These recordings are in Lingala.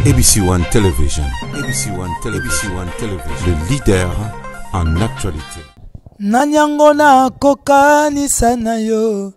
ABC One Television. ABC One Television. ABC One Television. Le leader en actualité. Nanyango na kokanisa na yo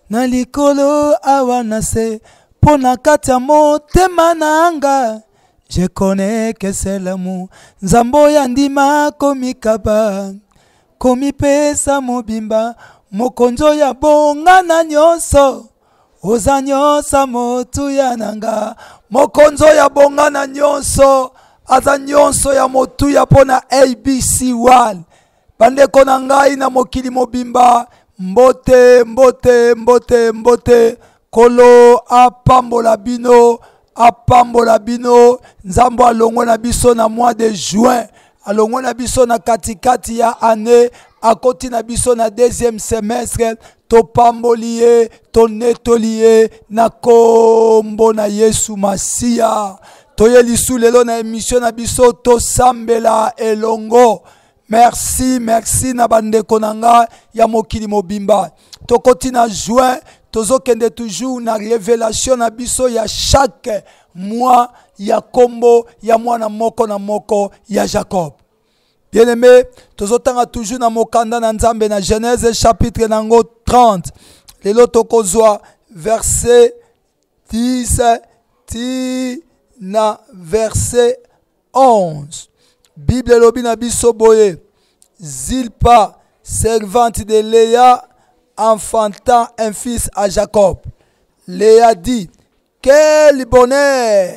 na likolo awanase pona kati ya motema nanga. Je connais que c'est l'amour. Nzambo ya ndima komikaba komipesa mobimba mokonzo ya bongana nyonso oza nyonso motu ya nanga mokonzo ya bongana nyonso aza nyonso ya motu ya pona ABC1 bandeko na ngai na mokili mobimba mbote mbote mbote mbote kolo apambola bino nzambo alongwe na biso na mois de juin alongwe na biso na katikati ya année akoti na biso na deuxième semestre to pamboliye to netoliye na kombo na Yesu Masia toye lisu lelo na émission na biso to sambela elongo. Merci na bandeko nanga ya mokili mobimba tokoti na juin tozokende toujours na révélation na biso ya chaque mois ya kombo ya mwana moko na moko ya Jacob. Bien-aimé, tozotanga toujours na mokanda na Nzambe na Genèse chapitre nango 30. Lelo tokozwa verset 10 ti na verset 11. Bible lobi na biso boye. Zilpa, servante de Léa, enfanta un fils à Jacob. Léa dit, quel bonheur!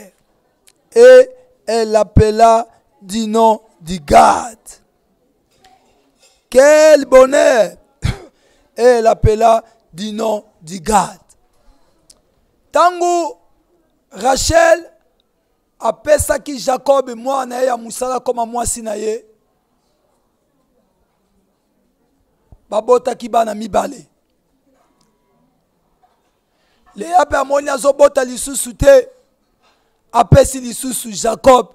Et elle l'appela du nom de Gad. Quel bonheur! Et elle l'appela du nom de Gad. Tangu Rachel apesaki Jacob moi na ya musala comme moi sinaye. Babota ki bana mibale. Léa pe amoni azobota lisusu te. Apesi lisusu Jacob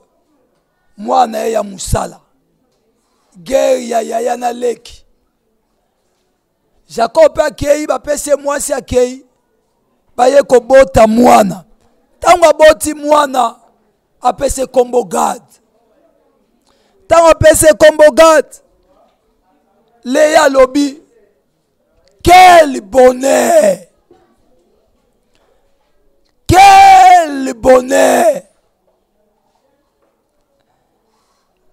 mwana ya musala. Guerre ya na leki. Jacob akei bapesi mwasi akei. Baye ko bota mwana. Tango aboti mwana apesi kombo Gad. Tango apesi kombo Gad. Léa lobi, quel bonheur! Quel bonheur!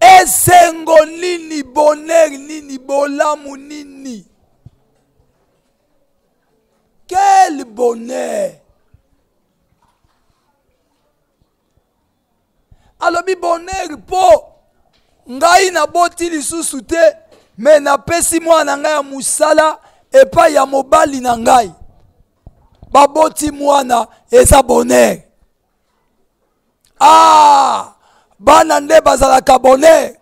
Esengo nini bonheur nini bolamu nini? Quel bonheur! Alobi bonheur po ngai na boti lisusu te. Mais na pesi mwana ngai ya musala epa ya mobali na ngai baboti mwana eza bonheur. Bana nde bazalaka bonheur.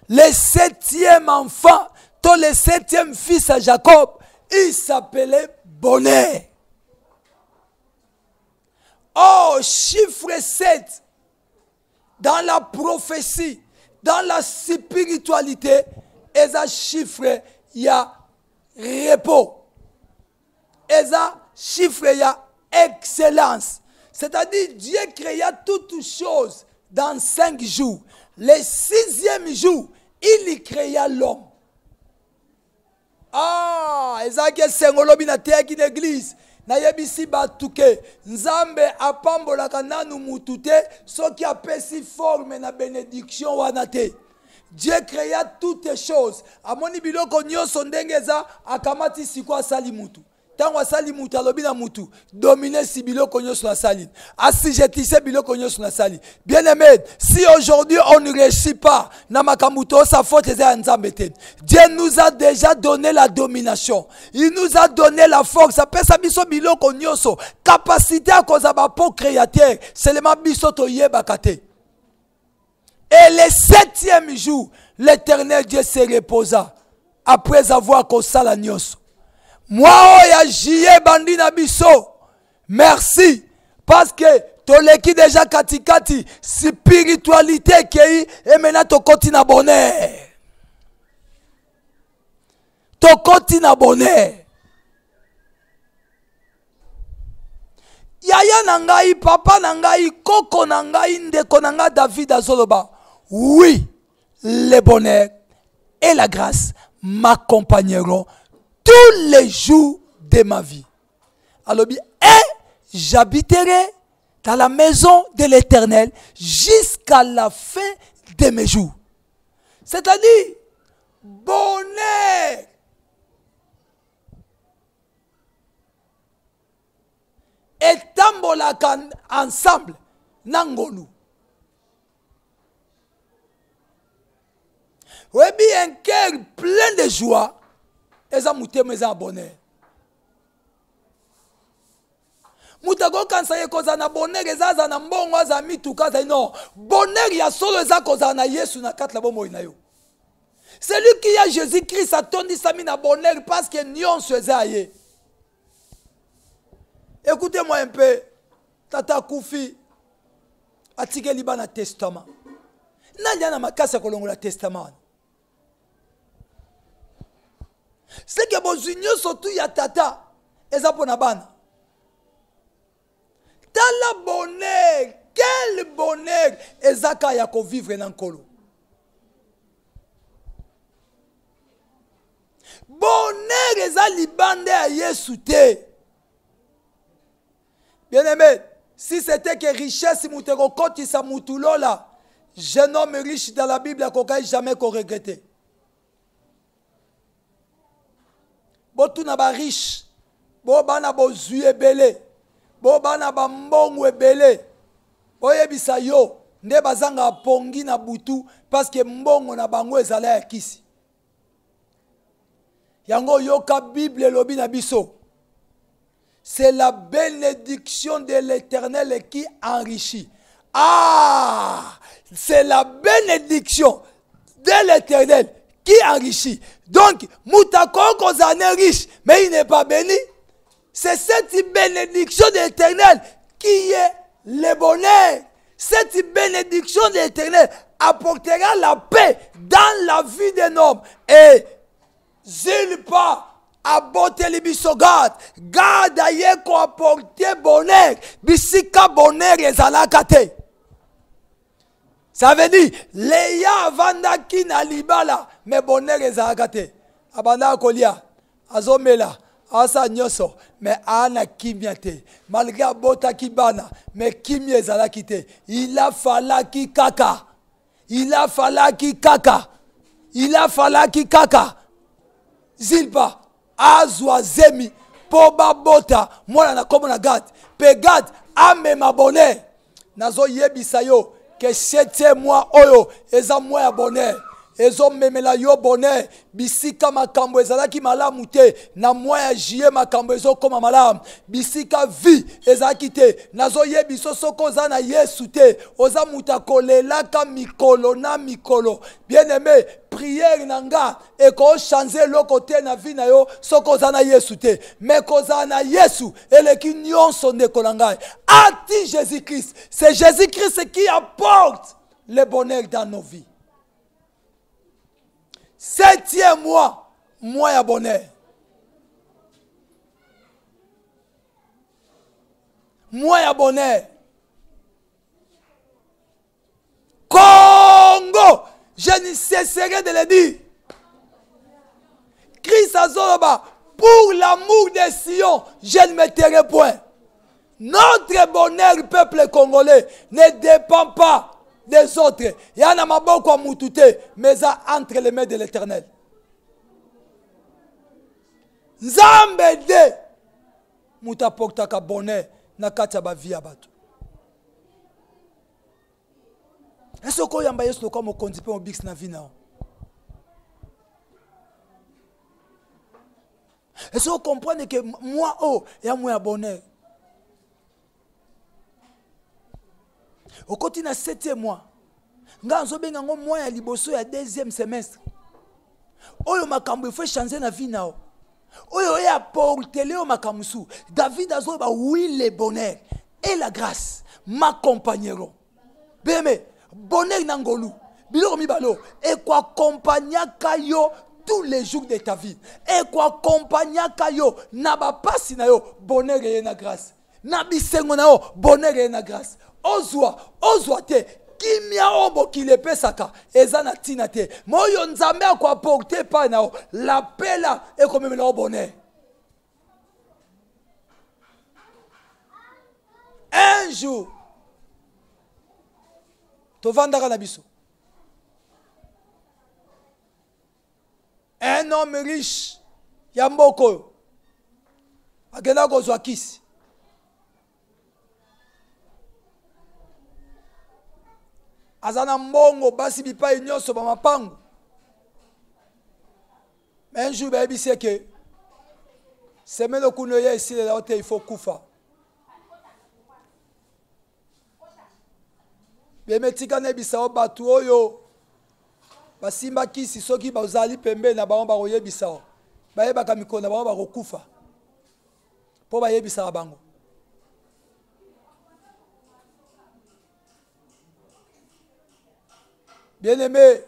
Le 7e enfant to le 7e fils à Jacob il s'appelait bonheur. Chiffre 7 dans la prophétie, dans la spiritualité, eza chiffre ya repos. Eza chiffre ya excellence. C'est-à-dire Dieu créa toutes choses dans 5 jours. Le 6e jour, il y créa l'homme. Eza ke sengolobi na teki l'église. Na yebisi batuke Nzambe apambolaka nanu mutute soki apesi forme na bénédiction wana te. Dieu créa toutes les choses. Amoni biloko nyonso ndenge eza akamati siko asali mutu. Tango asali mutu alobi na mutu dominer si biloko nyonso na sali. Asijetise biloko nyonso na sali. Bien-aimé, si aujourd'hui on ne réussit pas na makambuto sa faute eza Nzambe te. Dieu nous a déjà donné la domination. Il nous a donné la force. Apesa biso biloko nyonso, capacité à kozaba po créateur. Seulement biso to yebaka te. Et le 7e jour, l'Éternel Dieu se reposa après avoir causé la nyos. Moi, oya jiye bandi na biso. Merci. Parce que toleki déjà katikati spiritualité kei et maintenant tokoti na bonheur. Tokoti na bonheur. Yaya nangai, papa nangai, koko nangai, ndeko nanga David azoloba. Oui, le bonheur et la grâce m'accompagneront tous les jours de ma vie. Alors, et j'habiterai dans la maison de l'Éternel jusqu'à la fin de mes jours. C'est-à-dire, bonheur. Et tambolaka ensemble, nangolu. Oui, bien, un cœur plein de joie, et ça mouté mais un bonheur. Moutago kansa ye koza na bonheur ezaza na mbongo aza mituka za non. Bonheur ya solo eza koza na Yesu na kat la bomo ina yo. Celui qui a Jésus-Christ a tondi sami na bonheur parce que nion se zaye. Écoutez-moi un peu. Tata Koufi atike liba na testament. Nani ana makasa kolongola testament. C'est que bozunyo surtout ya tata eza pona bana. Tala bonheur, quel bonheur ezaka ya ko vivre na nkolo. Bonheur eza libande ya Yesu te. Bien-aimé, si c'était que richesse muteko koti sa mutulola, jeune homme riche dans la Bible a kokai jamais ko regretter. Botu na ba riche, bo bana bo zuye belé. Bo bana ba mbongo ebele. Oyebisa yo, nde bazanga pongi na butu parce que mbongo na bango ezala ya kisi. Yango yoka Bible lobi na biso. C'est la bénédiction de l'Éternel qui enrichit. Ah, c'est la bénédiction de l'Éternel qui enrichit. Donc, Moutako kozane riche, mais il n'est pas béni. C'est cette bénédiction de l'Éternel qui est le bonheur. Cette bénédiction de l'Éternel apportera la paix dans la vie d'un homme. Et zil pas abote li biso garde aye ko apporter bonheur. Bisika bonheur ezalaka te. Ça veut dire, leya avandaki na libala, mais bonheur ezalaka te. Abanda kolia, azomela. Asa nyoso, mais ana kimia te. Malgré abota kibana, mais kimia ezalaki te. Il a falaki kaka. Il a falaki kaka. Il a falaki kaka. Zilpa, azwa zemi, poba bota, mwana na komo na Gad. Pe Gad, ame mabone. Nazo yebisa yo, que 7e mois oyo, eza mois ya bonheur. Ezo memela yo bonheur bisika makambo ezalaki malamu te na mois ya juillet makambo ezo koma malamu bisika vie ezalaki te nazo yebiso soko za na Yesu te oza muta kolelaka mikolo na mikolo bien-aimé prière nanga et ko changer le côté na vie na yo soko za na Yesu te mais koza na Yesu eleki nyonso ndeko na ngai ati Jésus-Christ c'est Jésus-Christ qui apporte le bonheur dans nos vies. 7e mois, mois ya bonheur. Mois ya bonheur. Congo, je ne cesserai de le dire. Christ Azoroba, pour l'amour de Sion, je ne me tairai point. Notre bonheur, peuple congolais, ne dépend pas des autres. Il y en a maboko mutute, mais ça entre les mains de l'Éternel. Nzambe de mutapokta ka bonheur na kati ya ba vie abatu. Est-ce que yamba yesu ko mo kondipe mo bix na vie na? Est-ce que vous comprenez que moi oh ya moi bonheur? Au côté na 7e mois, nga nzobenga ngo mois ya liboso ya 2e semestre. Oyo makambo il faut changer na vie nao. Oyo ya portele o makamusu. David azoba oui le bonheur et la grâce m'accompagneront. Beme, bonheur nangolu. Bilo mi balo et quoi accompagna kayo tous les jours de ta vie. Et quoi accompagna kayo na ba pasi na yo bonheur et na grâce. na bisengo na yo bonheur na grâce ozwa te kimia ombo kilepesaka eza na tina te moyo nzambe akoaporte pa na yo lapela ekomemela yo bonheur. Un jour tovandaka na biso un homme riche ya mboka oyo akenda kozwa kisi aza na mbongo basi bipai nyonso bamapangu mais un jour bayebisi eke semaine okuna oya esilela yo te il faut kufa bemetika nebisa yo bato oyo basimba kisi soki bazali pembeni na bango bakoyebisa yo bayebaka mikolo na bango bakokufa mpo bayebisaka bango. Bien-aimé,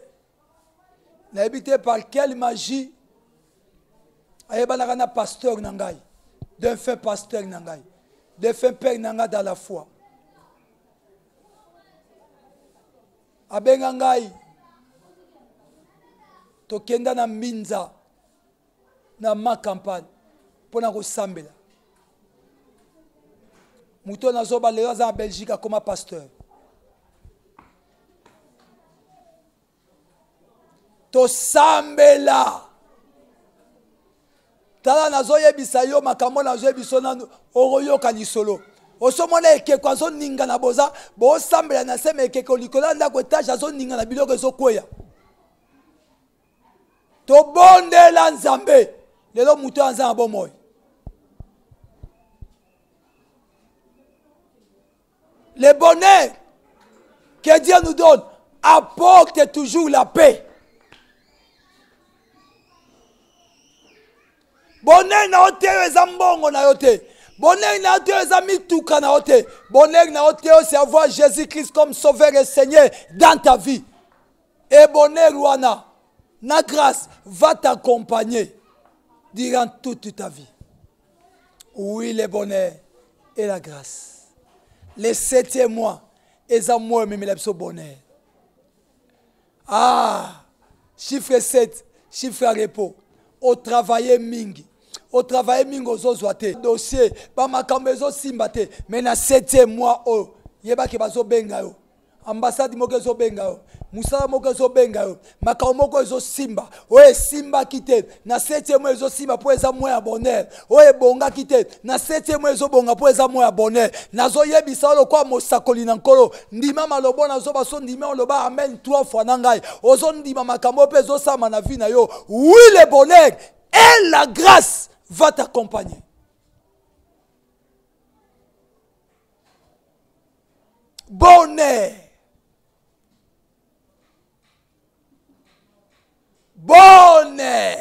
nayebi te par quelle magie ayebanaka na pasteur na ngai, d'un fin pasteur na ngai, d'un fin père na ngai dans la foi. Abenga ngai tokenda na Minza na ma campagne pona kosambela. Muto nazoba lelo aza na Belgique akoma pasteur. Tosambela tala nazoyebisa yo makambo nazoyebiso nanu okoyoka lisolo osomona ekeko azoninga na boza bosambela na sema ekeko likola ndako etage azoninga na biloko ezokweya tobondela nzambe lelo muto anza na bomoi. Le bonheur que Dieu nous donne apporte toujours la paix. Bonheur na ote eza mbongo na yote. Bonheur na ote eza mituka na ote. Bonheur na ote c'est avoir Jésus-Christ comme sauveur et Seigneur dans ta vie. Et bonheur wana na grâce va t'accompagner durant toute ta vie. Oui, le bonheur et la grâce. Le 7e mois, eza mois même le bonheur. Ah, chiffre 7, chiffre repos. Au travailler mingi. Au travail mingi ozozwate. Dossier, ba makambo ezosimba te. Mais na 7e mois o, yeba ke bazo benga yo. Ambassade moko ezobenga yo. Musala moko ezobenga yo. Makambo moko ezosimba. Oye simba kite. Na 7e mois ezosimba po eza mois ya bonheur. Oye bonga kite. Na 7e mois ezobonga po eza mois ya bonheur. Nazo yebisa lo kwa mosakoli na nkolo. Ndima malobo nazo baso ndima loba amen 3 fois na ngai. Ozo ndima makambo pe ezosama na vie na yo. Oui, le bonheur et la grâce va t'accompagner. Bonheur. Bonheur.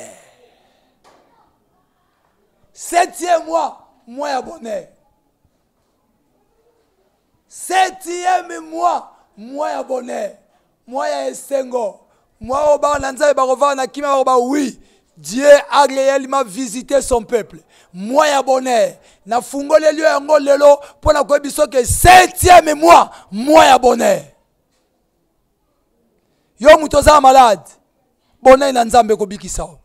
7e mois, mois ya bonheur. 7e mois, mois ya bonheur. Mois ya esengo. Mois oba nanzaye barova na kima oba oui. Dieu a réellement visité son peuple. Mois ya bonheur. Na fungole liyo yango lelo pona koyebiso ke 7e mois, mois ya bonheur. Yo mutoza malade. Bonheur na nzambe kobikisa yo.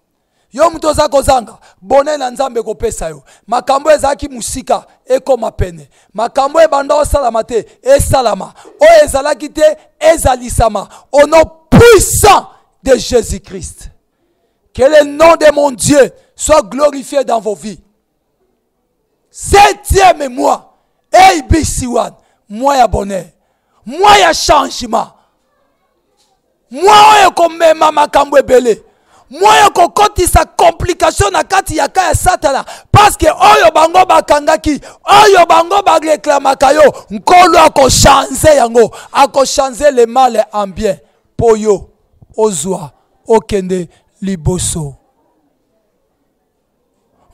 Yo mutoza kozanga, bonheur na nzambe kopesa yo. Makambo ezaki musika ekoma pene. Makambo ebanda osalama te esalama. O ezalaki te ezalisama. Au nom puissant de Jésus-Christ. Que le nom de mon Dieu soit glorifié dans vos vies. 7e mois, ABC1, mois ya bonheur, mois ya changement, mois oyo komema makambo ebele, mois oyo kokotisa complication na kati ya kaya satana, parce que oyo bango bakangaki, oyo bango bareklamaka yo, nkolo akochange yango, akochange le mal en bien, po yo, ozwa, okende, liboso.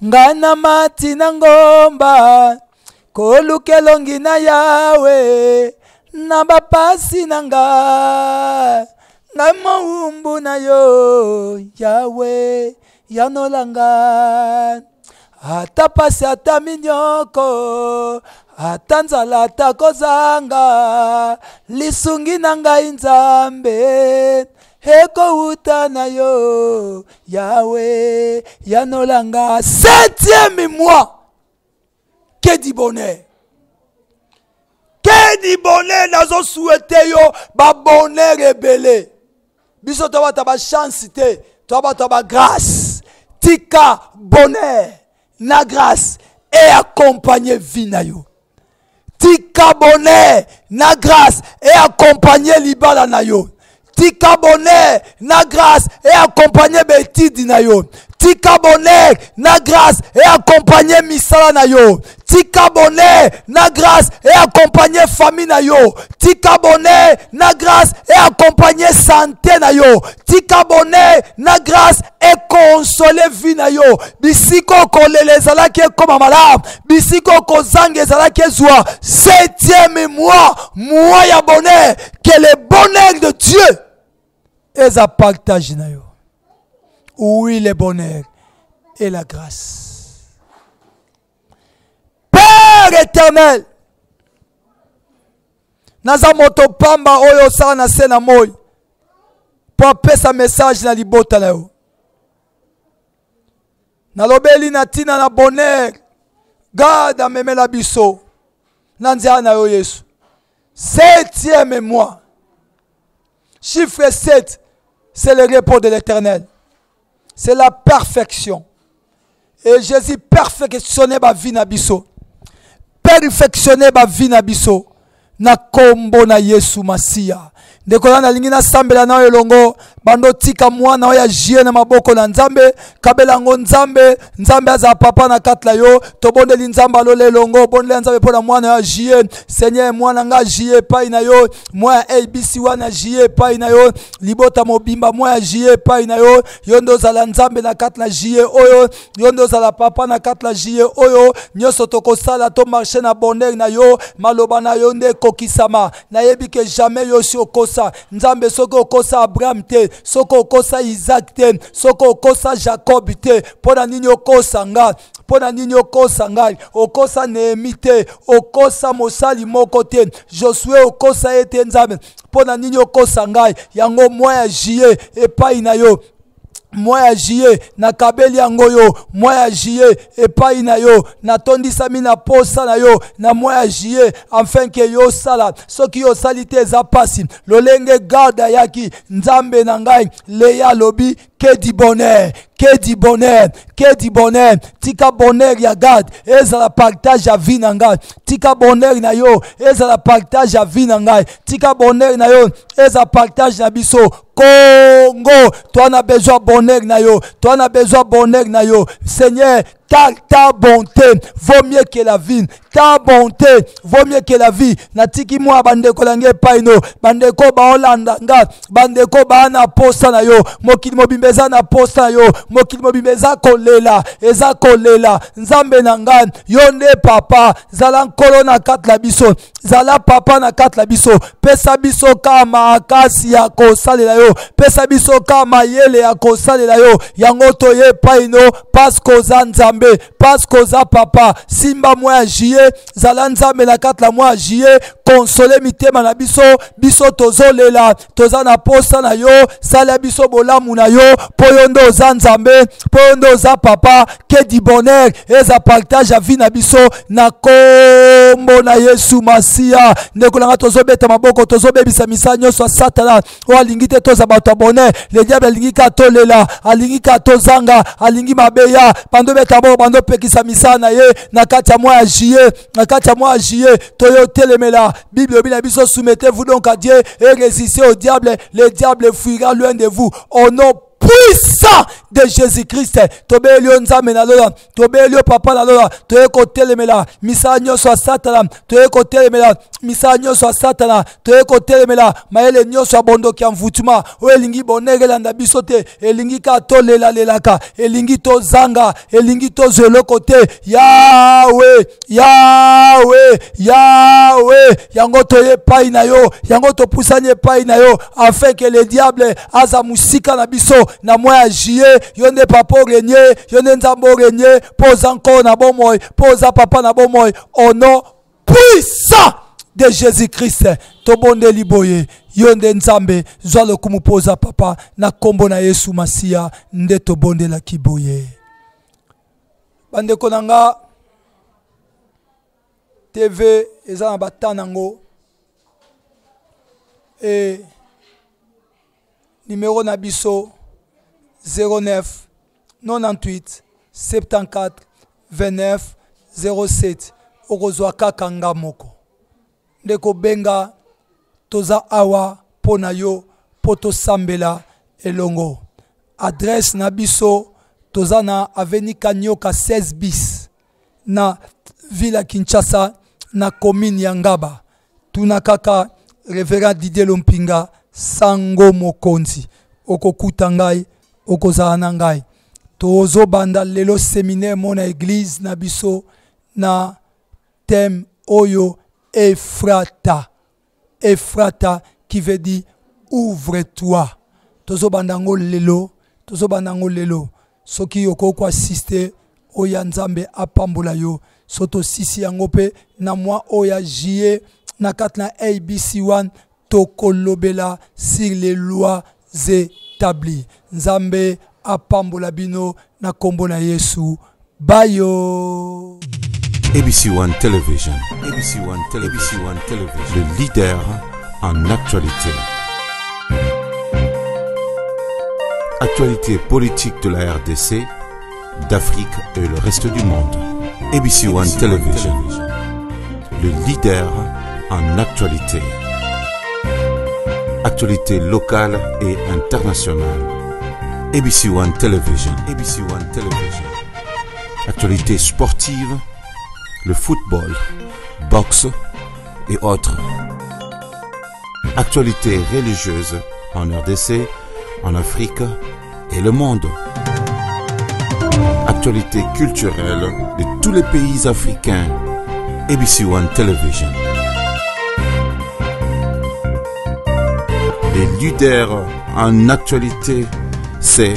Ngana mati na ngomba koluke longi na yawe na bapasi na nga maumbu na yo yawe yanolanga ata pasi ata minyoko ata nzala ata kozanga lisungi na ngai nzambe ekouta na yo Yahweh yanolanga. 7e mois, que du bonheur, que du bonheur. Nazo souhaité yo ba bonheur rebelle biso to ba ta chance te to ba grâce tika bonheur na grâce et accompagner vie na yo. Tika bonheur na grâce et accompagner libala na yo. Tika bonheur na grâce et accompagner betidi na yo. Tika bonheur na grâce et accompagner misala na yo. Tika bonheur na grâce et accompagner famille na yo. Tika bonheur na grâce et accompagner santé na yo. Tika bonheur na grâce et consoler vie na yo. Bisiko kolele ezalaki comme malade. Bisiko kozanga ezalaki ezwa. 7e mois ya bonheur. Que le bonheur de Dieu est à partager na yo. Oui, le bonheur et la grâce. Père éternel, naza moto pamba oyo sala na se na moi pour apesa message na libota na yo. Nalobeli na tina na bonheur, garde amemela biso na nzela na yo Yesu. 7e mois, chiffre 7, c'est le repos de l'Éternel. C'est la perfection. Et Jésus perfectionné ma vie na biso. Perfectionné ma vie na biso. Na kombo na Yesu Masia. Ndeko na lingi na sambela na elongo bando tika mwana oya jie na maboko na nzambe kabela ngo nzambe aza papa na katla yo tobondeli nzamba lole elongo bondeli nzambe pona mwana ya jie Seigneur mwana nga jie pai na yo mwa ABC wana jie pai na yo libota mobimba mwa jie pai na yo yondo zala nzambe na katla jie oyo yondo zala papa na katla jie oyo nyoso tokosala to marcher na bonheur na yo maloba na yo nde kokisama na yebi ke jamais yo si okosa nzambe soko okosa Abraham te soko okosa Isaac te soko okosa Jacob te pona nini okosa nga pona nini okosa ngai okosa Nehemi te okosa mosali moko te Josué okosa ete nzambe pona nini okosa ngai yango mwa ya jie epai na yo moi ya jie na kabeli yango yo moi ya jie epai na yo na tondisami na posa na yo na moi ya jie afin que yo sala soki yo sali te eza pasi lolenge garde yaki nzambe na ngai leya lobi que du bonheur, que du bonheur, que du bonheur. Tika bonheur ya garde, eza la partage ya vie na ngai. Tika bonheur na yo, eza la partage ya vie na ngai. Tika bonheur na yo, eza partage na biso. Congo, toi na besoin bonheur na yo, toi na besoin bonheur na yo. Seigneur, ta bonté vaut mieux que la vie. Ta bonté vaut mieux que la vie. Natiki moi bandeko lange paino, bandeko ba Holanda nga, bandeko ba na posta na yo, mokili mobimeza na posta na yo, mokili mobimeza kolela, eza kolela. Nzambe na nga, yonde papa, zala nkolo na kat la biso, zala papa na kat la biso, pesa biso kama akasi ya kosalela yo, pesa biso kama yele ya kosalela yo, yango toye paino, pasko za nzambe, pasko za papa, simba mwa jie, zala nzambe na kat la mwa jie, konsole mitema na biso, biso tozolela, toza na posta na yo, sala biso bolamu na yo, poyondo za nzambe, poyondo za papa, que du bonheur, eza partage a vie na biso, na kombo na Yesu Masia, nekolanga tozobeta maboko, tozobebisa misa nyonso satana, o alingi te toza bato ya bonheur, le diable alingi ka tolela, alingi ka tozanga, alingi mabeya, bando beta bo, bando pekisa misa na ye, na kati ya mwa ya jie, na kati ya mwa ya jie, toyo telemela, Bible obina biso, soumettez-vous donc à Dieu et résistez au diable, le diable fuira loin de vous, au nom puissant de Jésus-Christ. Tobelio nzambe na lola, tobelio papa na lola, toye ko telemela, misa nyonso a satana, toye ko telemela, misa nyonso a satana, toye ko telemela, maele nyonso abondo ki mvutuma, o elingi bonere landa biso te, elingi ka tolela lelaka, elingi to zanga, elingi to zelo kote, Yahweh, Yahweh, Yahweh, yango toye pai na yo, yango to pusanye pai na yo, afin que le diable aza musika na biso, na mwa ya jie, yonde papa régné, yonde nzambo régné, pose encore na bomoi, pose papa na bomoi, au nom puissant de Jésus-Christ. Tobonde liboye, yonde nzambe, zwa le kumupoza papa, na kombo na Yesu Masia, nde tobonde la kiboye. Bande konanga, TV, eza na batanango, et numéro nabiso 09 98 74 29 07 okozwa kaka nga moko ndeko benga toza awa pona yo poto sambela elongo. Adresse nabiso toza na avenue Kanyoka 16 bis na Villa Kinshasa na commune ya Ngaba. Tuna kaka Révérend Didier Lompinga sango mokonzi okokuta ngai okozala na ngai. Tozo banda lelo séminaire mona église na biso na thème oyo Ephrata. Ephrata qui veut dire ouvre-toi. Tozo banda ngo lelo, tozo banda ngo lelo. Soki yoko ko assister oya nzambe apambola yo soto sisi yango pe na moi oya jie na katna ABC1 tokolobela sur les lois établies. Nzambe apambola bino na kombo na Yesu. Bayo. ABC1 Television. ABC1 Television. Le leader en actualité. Actualité politique de la RDC, d'Afrique et le reste du monde. ABC1 Television. Le leader en actualité. Actualité locale et internationale. ABC1 Television. ABC1 Television. Actualité sportive, le football, boxe et autres. Actualité religieuse en RDC, en Afrique et le monde. Actualité culturelle de tous les pays africains. ABC1 Television. Les leaders en actualité, c'est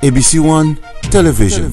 ABC1 Television.